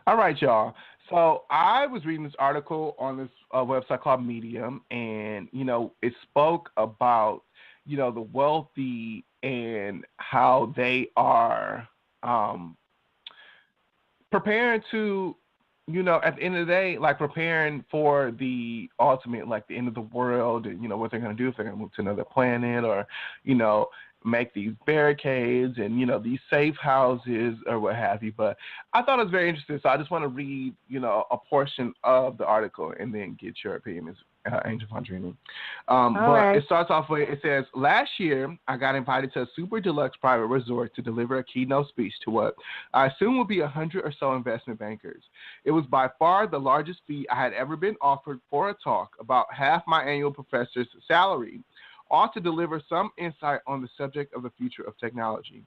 All right, y'all. So I was reading this article on this website called Medium, and it spoke about the wealthy and how they are um, preparing to, at the end of the day, like preparing for the ultimate, like the end of the world, and what they're going to do if they're going to move to another planet, or you know make these barricades and these safe houses or what have you. But I thought it was very interesting, so I just want to read a portion of the article and then get your opinion, Ms. Angel Fondrini. All But right. it starts off with, it says, last year I got invited to a super deluxe private resort to deliver a keynote speech to what I assume will be 100 or so investment bankers. It was by far the largest fee I had ever been offered for a talk, about half my annual professor's salary, all to deliver some insight on the subject of the future of technology.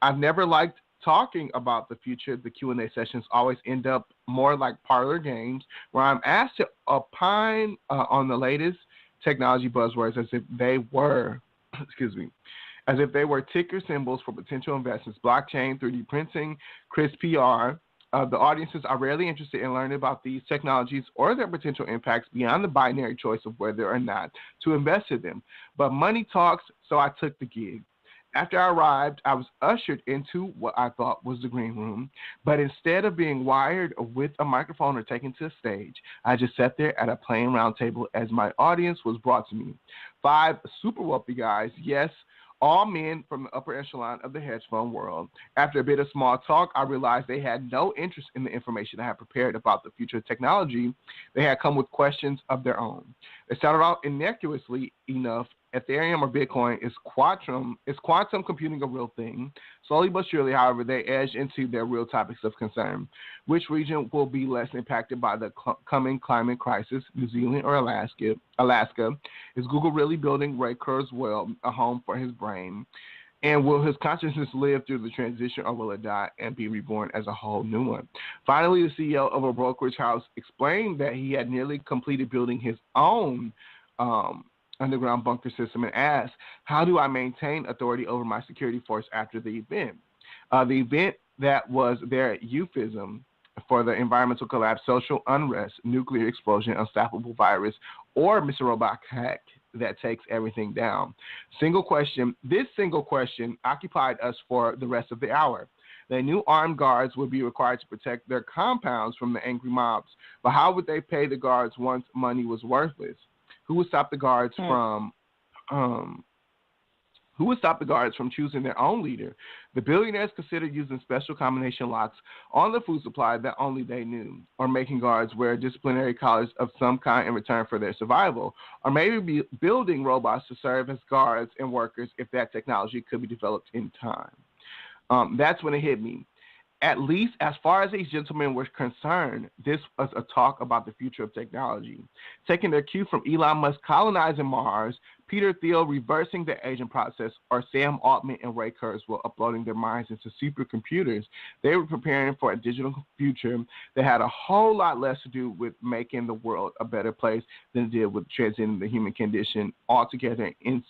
I've never liked talking about the future. The Q&A sessions always end up more like parlor games where I'm asked to opine on the latest technology buzzwords as if they were, excuse me, as if they were ticker symbols for potential investments: blockchain, 3D printing, crisp PR. The audiences are rarely interested in learning about these technologies or their potential impacts beyond the binary choice of whether or not to invest in them. But money talks, so I took the gig. After I arrived, I was ushered into what I thought was the green room, but instead of being wired with a microphone or taken to a stage, I just sat there at a plain round table as my audience was brought to me. Five super wealthy guys, yes, all men from the upper echelon of the hedge fund world. After a bit of small talk, I realized they had no interest in the information I had prepared about the future of technology. They had come with questions of their own. They started out innocuously enough. Ethereum or Bitcoin, is quantum computing a real thing? Slowly but surely, however, they edge into their real topics of concern. Which region will be less impacted by the coming climate crisis, New Zealand or Alaska? Is Google really building Ray Kurzweil a home for his brain? And will his consciousness live through the transition, or will it die and be reborn as a whole new one? Finally, the CEO of a brokerage house explained that he had nearly completed building his own um, underground bunker system, and asked, how do I maintain authority over my security force after the event? The event that was their euphemism for the environmental collapse, social unrest, nuclear explosion, unstoppable virus, or Mr. Robot hack that takes everything down. This single question occupied us for the rest of the hour. They knew armed guards would be required to protect their compounds from the angry mobs, but how would they pay the guards once money was worthless? Who would stop the guards from um, who would stop the guards from choosing their own leader? The billionaires considered using special combination locks on the food supply that only they knew, or making guards wear disciplinary collars of some kind in return for their survival, or maybe building robots to serve as guards and workers if that technology could be developed in time. That's when it hit me. At least as far as these gentlemen were concerned, this was a talk about the future of technology. Taking their cue from Elon Musk colonizing Mars, Peter Thiel reversing the aging process, or Sam Altman and Ray Kurzweil uploading their minds into supercomputers, they were preparing for a digital future that had a whole lot less to do with making the world a better place than it did with transcending the human condition altogether and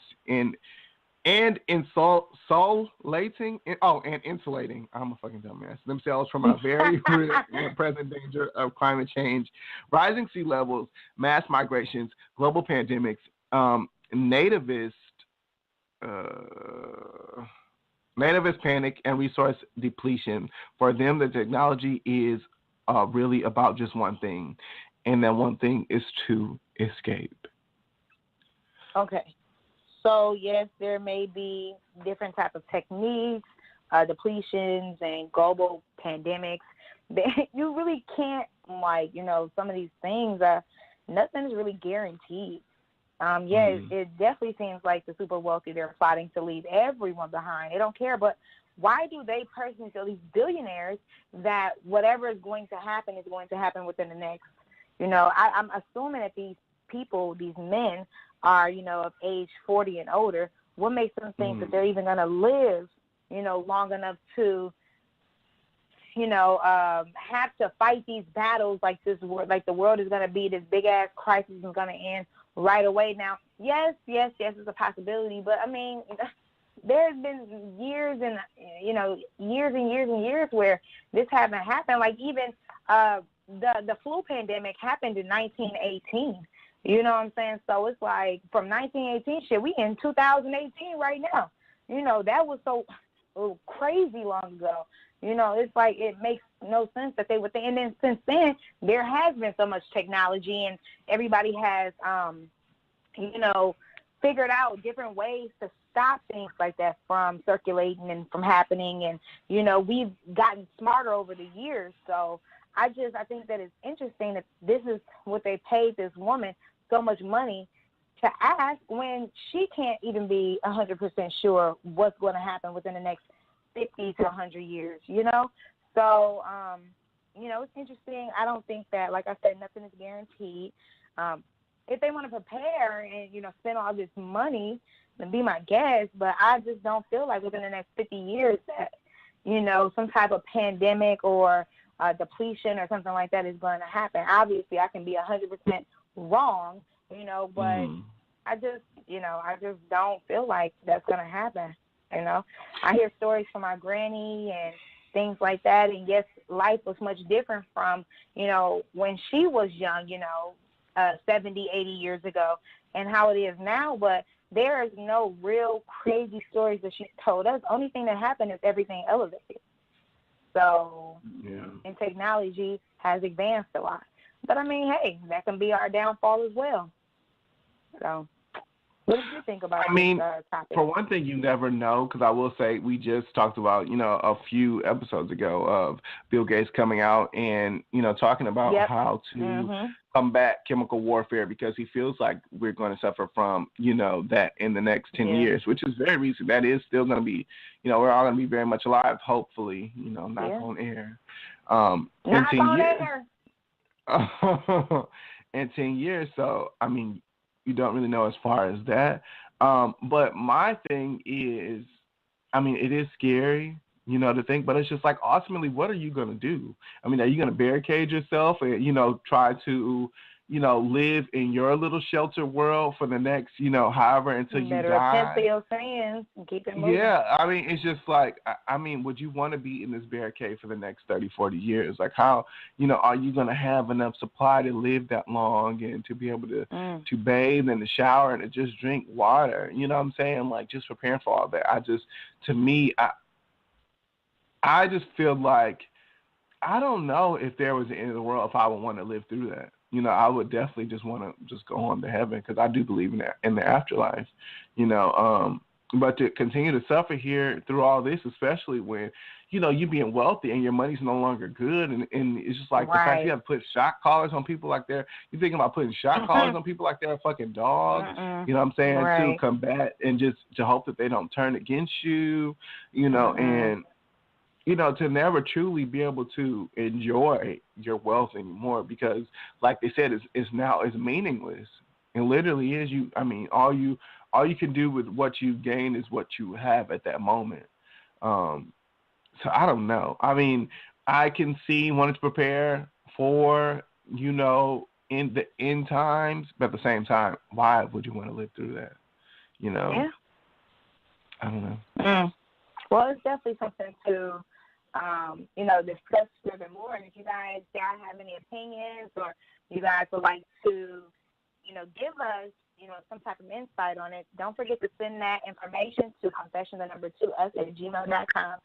insulating, I'm a fucking dumbass, themselves from a very real and present danger of climate change, rising sea levels, mass migrations, global pandemics, nativist, uh, nativist panic, and resource depletion. For them, the technology is really about just one thing, and that one thing is to escape. Okay. So yes, there may be different type of techniques, depletions, and global pandemics. You really can't, like, some of these things. Nothing is really guaranteed. Yeah, it definitely seems like the super wealthy, they're plotting to leave everyone behind. They don't care, but why do they personally tell these billionaires that whatever is going to happen is going to happen within the next? I'm assuming that these people, these men, are, of age 40 and older. What makes them think that they're even going to live, long enough to, have to fight these battles like this, like the world is going to be this big ass crisis is going to end right away? Now, yes, it's a possibility, but I mean, there's been years and years where this haven't happened. Like even the flu pandemic happened in 1918. You know what I'm saying? So it's like from 1918, shit, we in 2018 right now. You know, that was so crazy long ago. You know, it's like it makes no sense that they would think. And then since then, there has been so much technology, and everybody has, you know, figured out different ways to stop things like that from circulating and from happening. And, you know, we've gotten smarter over the years. So I think that it's interesting that this is what they paid this woman so much money to ask when she can't even be 100% sure what's going to happen within the next 50 to 100 years, you know? So, you know, it's interesting. I don't think that, like I said, nothing is guaranteed. If they want to prepare and, you know, spend all this money, then be my guest. But I just don't feel like within the next 50 years that, you know, some type of pandemic or depletion or something like that is going to happen. Obviously, I can be 100% wrong, you know, but I just don't feel like that's going to happen, you know. I hear stories from my granny and things like that, and yes, life was much different from, you know, when she was young, you know, 70, 80 years ago, and how it is now, but there is no real crazy stories that she's told us. The only thing that happened is everything elevated. So, and technology has advanced a lot. But, I mean, hey, that can be our downfall as well. So, what do you think about this topic? For one thing, you never know, because I will say we just talked about, you know, a few episodes ago of Bill Gates coming out and, you know, talking about how to combat chemical warfare, because he feels like we're going to suffer from, you know, that in the next 10 years, which is very recent. That is still going to be, you know, we're all going to be very much alive, hopefully, you know, not on air. In 10 years. In 10 years. So, I mean, you don't really know as far as that. But my thing is, I mean, it is scary, you know, to think, but it's just like, ultimately, what are you going to do? I mean, are you going to barricade yourself and, you know, try to, you know, live in your little shelter world for the next, you know, however, until you die? To your fans and keep it moving. Yeah, I mean, it's just like, I mean, would you want to be in this barricade for the next 30, 40 years? Like, how, you know, are you going to have enough supply to live that long and to be able to bathe and to shower and to just drink water? You know what I'm saying? Like, just preparing for all that. To me, I just feel like, I don't know if there was the end of the world if I would want to live through that. You know, I would definitely just want to just go on to heaven, because I do believe in the afterlife, you know. But to continue to suffer here through all this, especially when, you know, you being wealthy and your money's no longer good, and it's just like the fact you have to put shot collars on people like you're thinking about putting shot collars on people like they're a fucking dog, you know what I'm saying, to combat and just to hope that they don't turn against you, you know, and, you know, to never truly be able to enjoy your wealth anymore, because, like they said, it's now meaningless. It literally is. All you can do with what you gain is what you have at that moment. So I don't know. I mean, I can see wanting to prepare for, you know, in the end times, but at the same time, why would you want to live through that? You know? Yeah. I don't know. Well, it's definitely something to, you know, discuss a little bit more. And if you guys have any opinions, or you guys would like to, you know, give us, you know, some type of insight on it, don't forget to send that information to confession2us@gmail.com.